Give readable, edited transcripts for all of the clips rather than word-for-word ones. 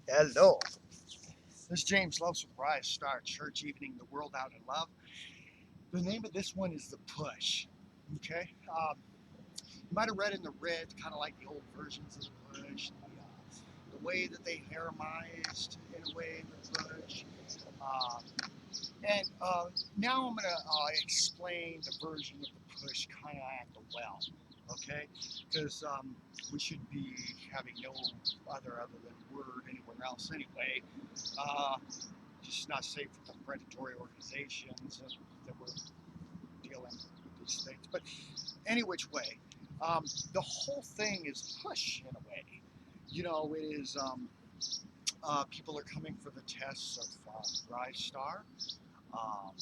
Hello. This is James Loves with Rise Star Church, Evening the World Out in Love. The name of this one is The Push. Okay? You might have read in the red, kind of like the old versions of The Push, the way that they haremized in a way in The Push. Uh, and now I'm going to explain the version of The Push kind of at the well. Okay? Because we should be having no other than word anywhere else anyway. Uh, just not safe for the predatory organizations that we're dealing with these things. But any which way, the whole thing is push in a way. It is people are coming for the tests of Rise Star. Um,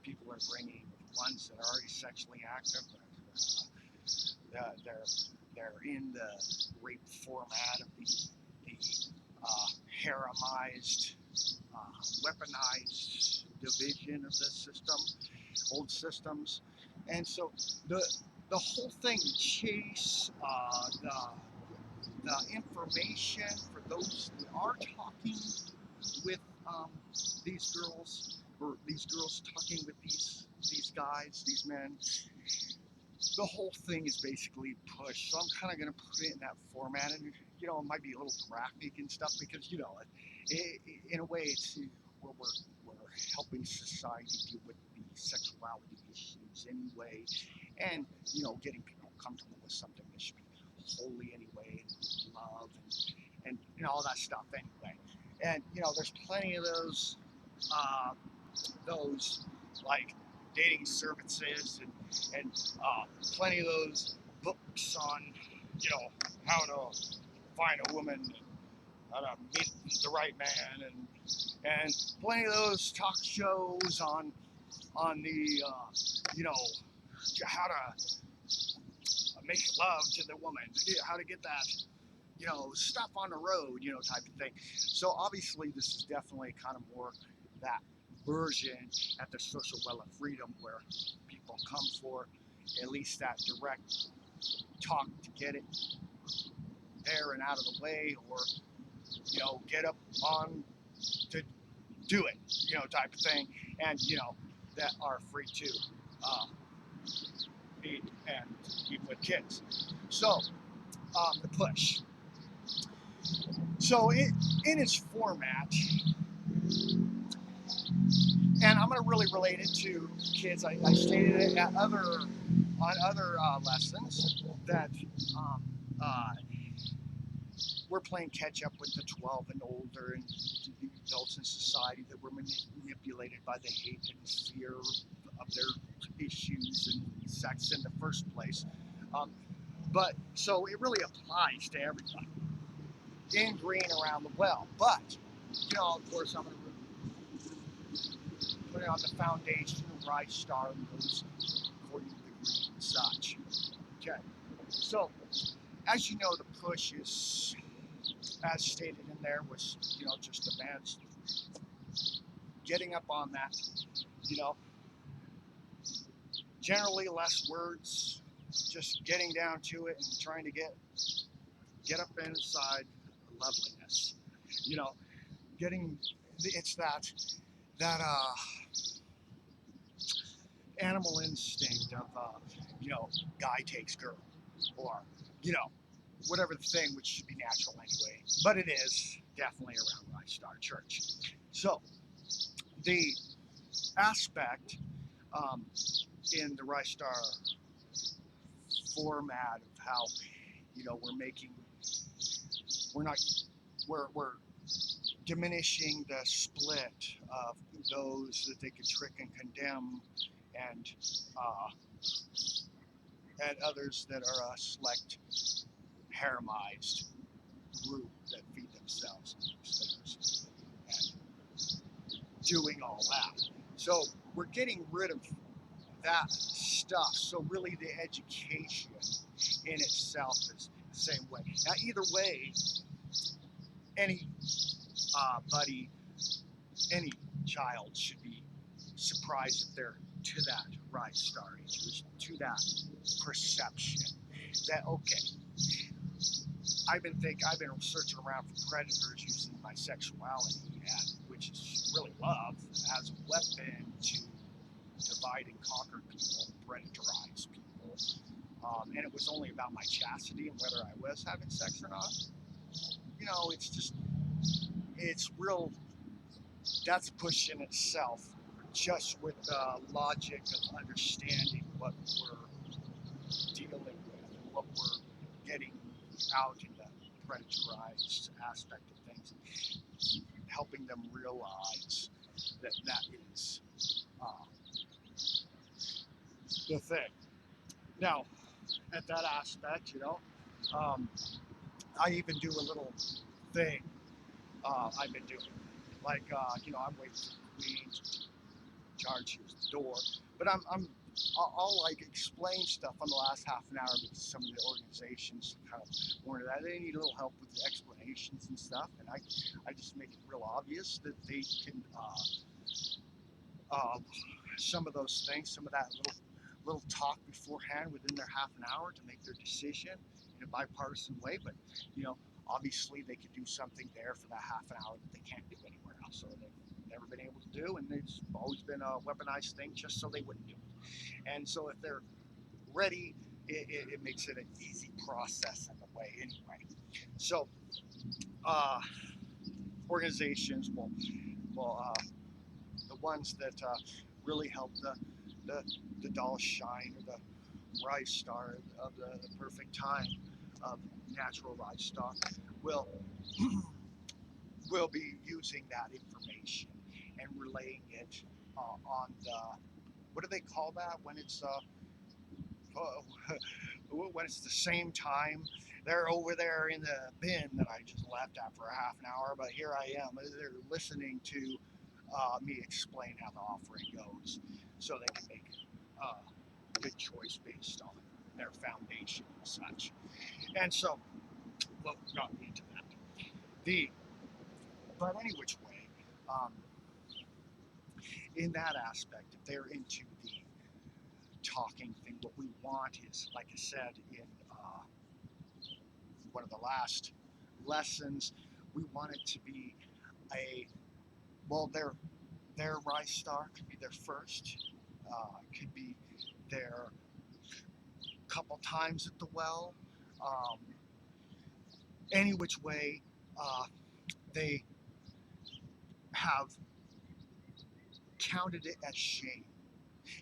People are bringing ones that are already sexually active. They're they're in the rape format of the uh, haremized, weaponized division of the system, old systems, and so the the whole thing, chase the information for those that are talking with these girls, or these girls talking with these guys, these men. The whole thing is basically push. So I'm kind of going to put it in that format, and it might be a little graphic and stuff because in a way, it's where we're helping society deal with the sexuality issues anyway, and getting people comfortable with something that should be holy anyway, and love and all that stuff anyway. And there's plenty of those like dating services and plenty of those books on how to find a woman, how to meet the right man, and plenty of those talk shows on the how to make love to the woman, how to get that stuff on the road, type of thing. So obviously this is definitely kind of more that version at the social well of freedom where people come for at least that direct talk to get it there and out of the way, or get up on to do it, type of thing, and that are free to uh, eat and eat with kids. So the push. So in its format, and I'm going to really relate it to kids. I stated it at on other lessons that um, uh, we're playing catch up with the 12 and older and the adults in society that were manipulated by the hate and fear of their issues and sex in the first place. Um, but so it really applies to everybody in green around the well. But of course, I'm going to put it on the foundation of Rise Star and goes according to the green and such. Okay, so as you know, the push is, as stated in there, was just the man's getting up on that, you know, generally less words, just getting down to it and trying to get up inside loveliness, you know, getting it's that animal instinct of guy takes girl, or you know whatever the thing, which should be natural anyway, but it is definitely around Rise Star Church. So the aspect um, in the Rise Star format of how we're not we're diminishing the split of those that they can trick and condemn, and uh, and others that are a select haremized group that feed themselves on those things and doing all that. So we're getting rid of that stuff. So really the education in itself is the same way. Now either way, any buddy, any child should be surprised if they're to that Rise Star age, to that perception that, okay, I've been searching around for predators using my sexuality, which is really love, as a weapon to divide and conquer people, predatorize people. And it was only about my chastity and whether I was having sex or not. It's real. That's push in itself, just with the logic of understanding what we're dealing with and what we're getting out in the predatorized aspect of things, helping them realize that is uh, the thing. Now, at that aspect, um, I even do a little thing I've been doing. Like, I'm waiting for the queen to charge here's the door. But I'll like explain stuff on the last half an hour because some of the organizations kind of wanted that. They need a little help with the explanations and stuff. And I just make it real obvious that they can, some of those things, some of that little talk beforehand within their half an hour to make their decision in a bipartisan way. But, obviously they could do something there for that half an hour that they can't do anywhere else. So they've never been able to do, and it's always been a weaponized thing just so they wouldn't do it. And so if they're ready, it makes it an easy process in a way anyway. So organizations the ones that really help the doll shine, or the rise star of the perfect time of natural livestock will be using that information and relaying it on the, what do they call that when it's when it's the same time. They're over there in the bin that I just left after a half an hour, but here I am. They're listening to me explain how the offering goes, so they can make a good choice based on their foundation and such. And so, well, got me into that. But any which way, in that aspect, if they're into the talking thing, what we want is, like I said in one of the last lessons, we want it to be their rise star could be their first, could be their couple times at the well, um, any which way, they have counted it as shame,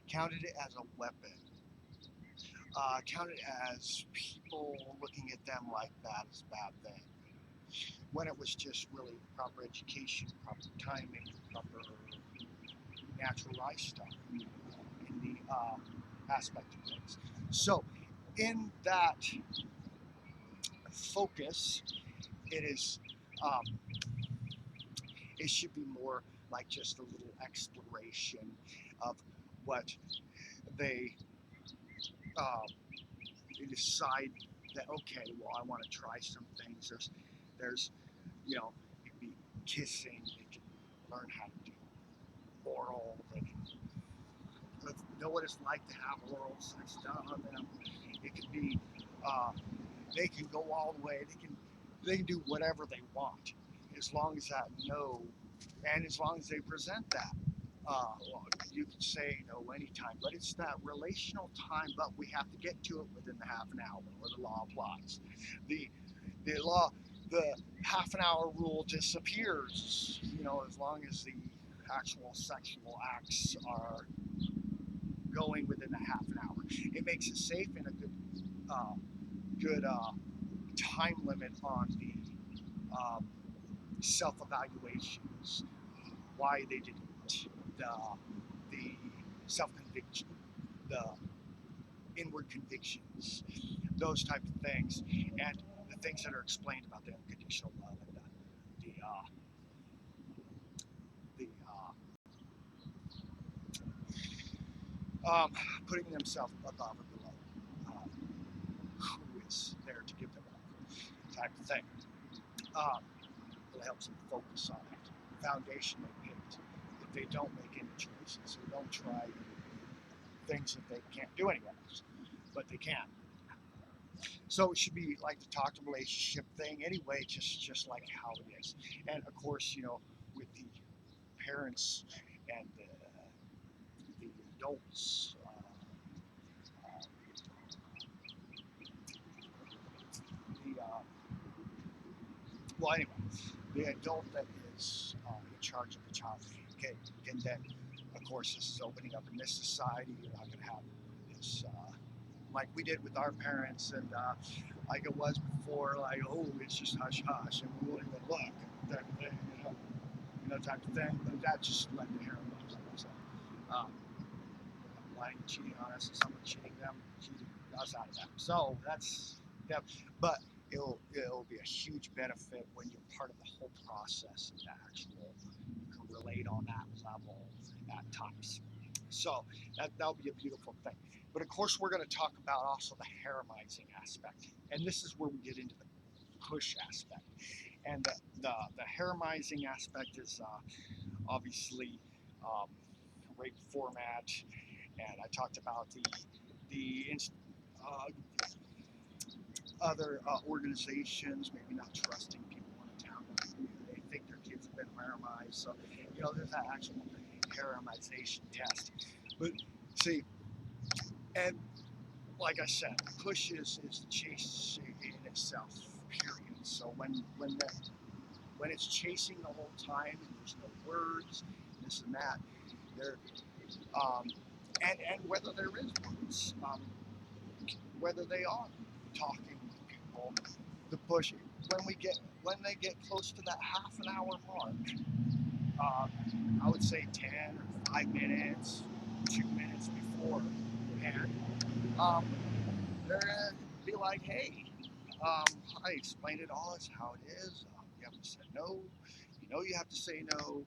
counted it as a weapon, counted as people looking at them like that is a bad thing, when it was just really proper education, proper timing, proper natural lifestyle in the aspect of things. So, in that focus, it is it should be more like just a little exploration of what they decide that, okay, well, I want to try some things. There's it could be kissing. They can learn how to do oral. They can know what it's like to have oral sex done on them. It could be they can go all the way. They can do whatever they want, as long as that no, and as long as they present that. Well, you can say no anytime, but it's that relational time. But we have to get to it within the half an hour, where the law applies. The the half an hour rule disappears. As long as the actual sexual acts are going within a half an hour, it makes it safe and a good time limit on the self-evaluations, why they didn't, the self-conviction, the inward convictions, those type of things, and the things that are explained about the unconditional love and the putting themselves above or below who is there to give them love, type of thing. Really helps them focus on it. The foundation they picked. If they don't make any choices or don't try things that they can't do anywhere else, but they can. So it should be like the toxic relationship thing anyway, just like how it is. And of course, with the parents and the adults. The Well, anyway, the adult that is in charge of the child can then, of course, this is opening up in this society. You're not going to have this like we did with our parents, and like it was before, like, oh, it's just hush hush, and we won't even look, type of thing, type of thing. But that just led to Harem. So, um, lying, cheating on us, and someone cheating them, cheating us out of that. So that's that. But it'll be a huge benefit when you're part of the whole process and the actual you can relate on that level at times. So that'll be a beautiful thing. But of course, we're going to talk about also the haremizing aspect, and this is where we get into the push aspect. And the haremizing aspect is obviously um, rape format, and I talked about the uh, other organizations maybe not trusting people in town. They think their kids have been haremized, so there's that actual haremization test. But see, and like I said, push is chase in itself. Period. So when it's chasing the whole time and there's no words, this and that, there um, and whether there is words, whether they are talking with people, the pushing. When they get close to that half an hour mark, uh, I would say 10 or 5 minutes, 2 minutes beforehand, um, they're gonna be like, hey, I explained it all as how it is. You haven't said no. You have to say no.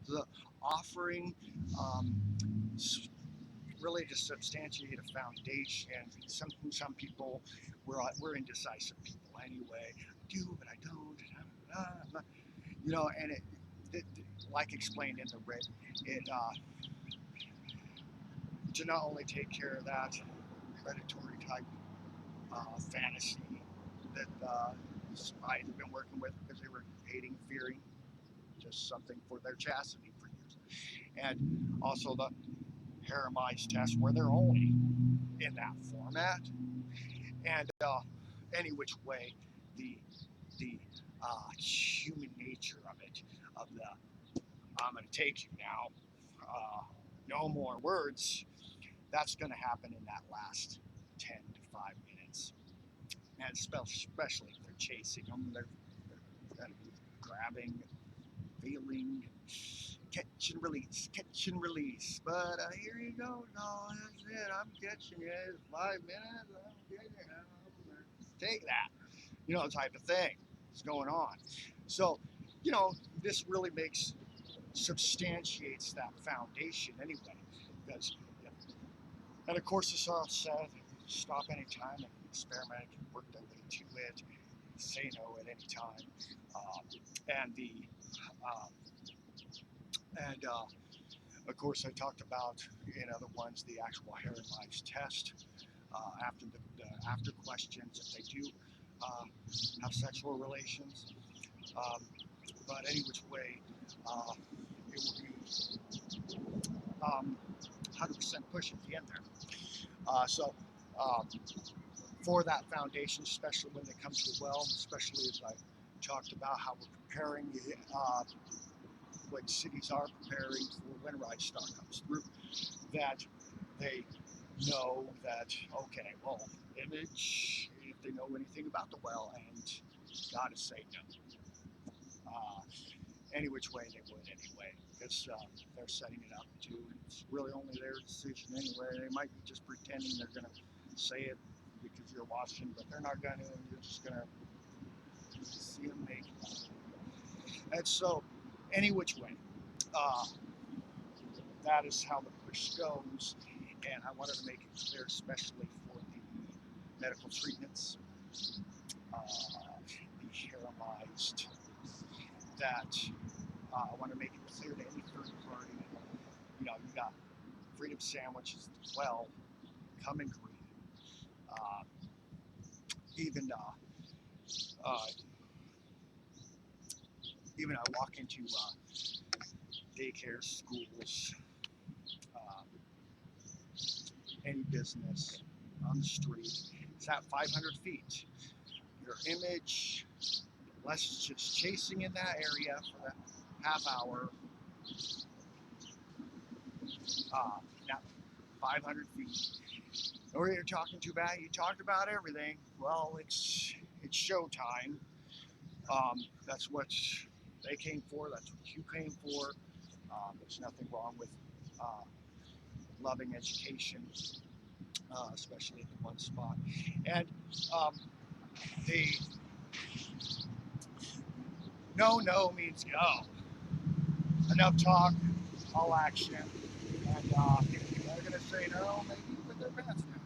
The offering um, really to substantiate a foundation. Some people we're indecisive people anyway. I do, but I don't. I'm not, and it like explained in the writ, it to not only take care of that predatory type fantasy that spies have been working with because they were hating, fearing, just something for their chastity for years, and also the haremized test where they're only in that format. And any which way, the human nature of it, of the I'm going to take you now, no more words, that's going to happen in that last 10 to 5 minutes. And especially if they're chasing them, they're going to be grabbing, feeling, catch and release. But here you go, no, that's it. I'm catching you. It's 5 minutes. I'm getting it. Take that, type of thing is going on. So, this really substantiates that foundation anyway. Because, and of course, as all said, stop anytime and experiment and work their way to it. Say no at any time. Um, and the um, and of course, I talked about in other ones the actual Harem-Lives test after the after questions if they do uh, have sexual relations. Um, but any which way, it will be 100% push at the end there. So um, for that foundation, especially when they come to a well, especially as I talked about how we're preparing what cities are preparing for when Ride Star comes through, that they know that, okay, well, image, if they know anything about the well, and gotta say no. Uh, any which way they would anyway, because they're setting it up to, and it's really only their decision anyway. They might be just pretending they're going to say it because you're watching, but they're not going to, and you're just going to see them make it. And so, any which way, uh, that is how the push goes, and I wanted to make it clear, especially for the medical treatments, the haremized, that I want to make it clear to any third party. You got freedom sandwiches as well, come in green. uh, even uh, even I walk into daycare, schools, uh, any business on the street. It's at 500 feet. Your image, less just chasing in that area for that half hour. Now 500 feet. Or you're talking too bad. You talked about everything. Well, it's showtime. That's what they came for. That's what you came for. There's nothing wrong with loving education, especially at the one spot. And the no means go. Enough talk, all action. And if they're going to say no, maybe put their pants down.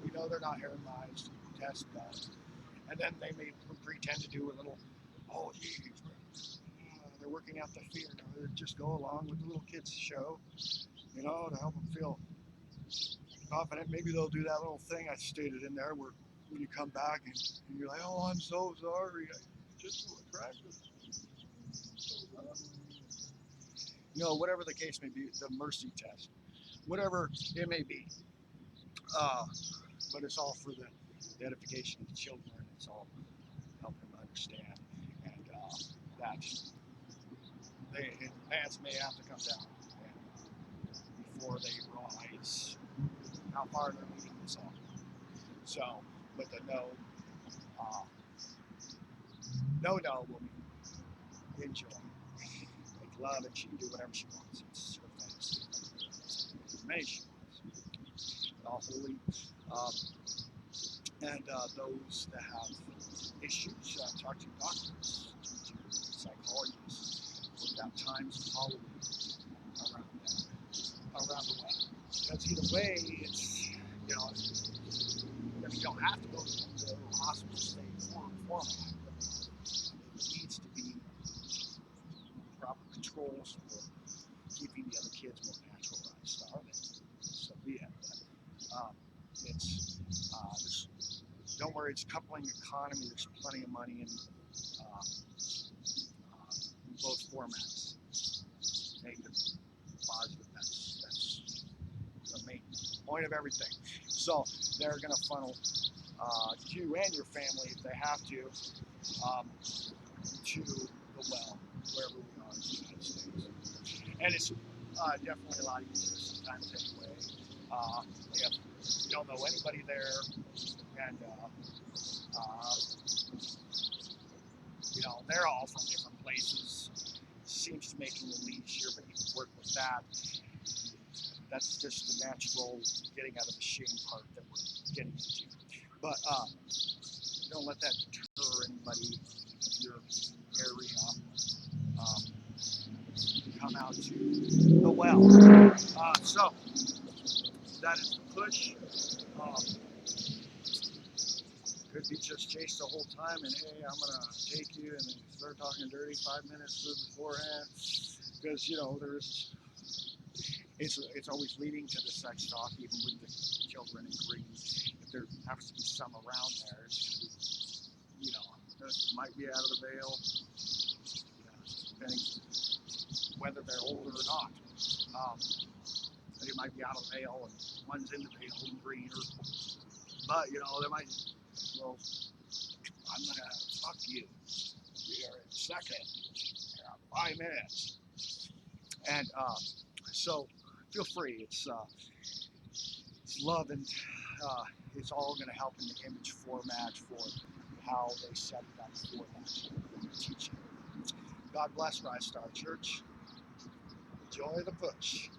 We know they're not haremized, test done. And then they may pretend to do a little, oh, geez, they're working out the fear. No, they just go along with the little kids show, to help them feel confident. Maybe they'll do that little thing I stated in there where when you come back and you're like, oh, I'm so sorry. I just practice. Whatever the case may be, the mercy test, whatever it may be. But it's all for the edification of the children. It's all helping them understand. And that pants may have to come down before they realize how far they're leading this on. So, with the no will be enjoy. Make love and she can do whatever she wants. It's her fantasy. Many she wants. All holy. And those that have issues, talk to doctors, to psychologists, look at times of holiday around the way. Because either way, it's, you don't have to go to the hospital stay format. There needs to be proper controls for keeping the other kids more naturalized. So be it. It's don't worry, it's coupling economy. There's plenty of money in both formats. Negative, positive. That's the main point of everything. So they're going to funnel you and your family, if they have to the well, wherever we are in the United States. And it's definitely a lot easier sometimes anyway. If you don't know anybody there, and they're all from different places. Seems to make it a little easier, but you can work with that. That's just the natural getting out of the shame part that we're getting into. But don't let that deter anybody in your area. Come out to the well. So that is the push. Could be just chase the whole time and hey, I'm gonna take you, and then start talking dirty 5 minutes beforehand, because it's always leading to the sex talk, even with the children in green. If there happens to be some around there, it's gonna be, it might be out of the veil, depending whether they're older or not. They might be out of the veil and one's in the veil in green, but they might. Well, I'm gonna fuck you. We are in second. 5 minutes, and so feel free. It's love, and it's all going to help in the image format for how they set it up for that teaching. God bless Rise Star Church. Enjoy the push.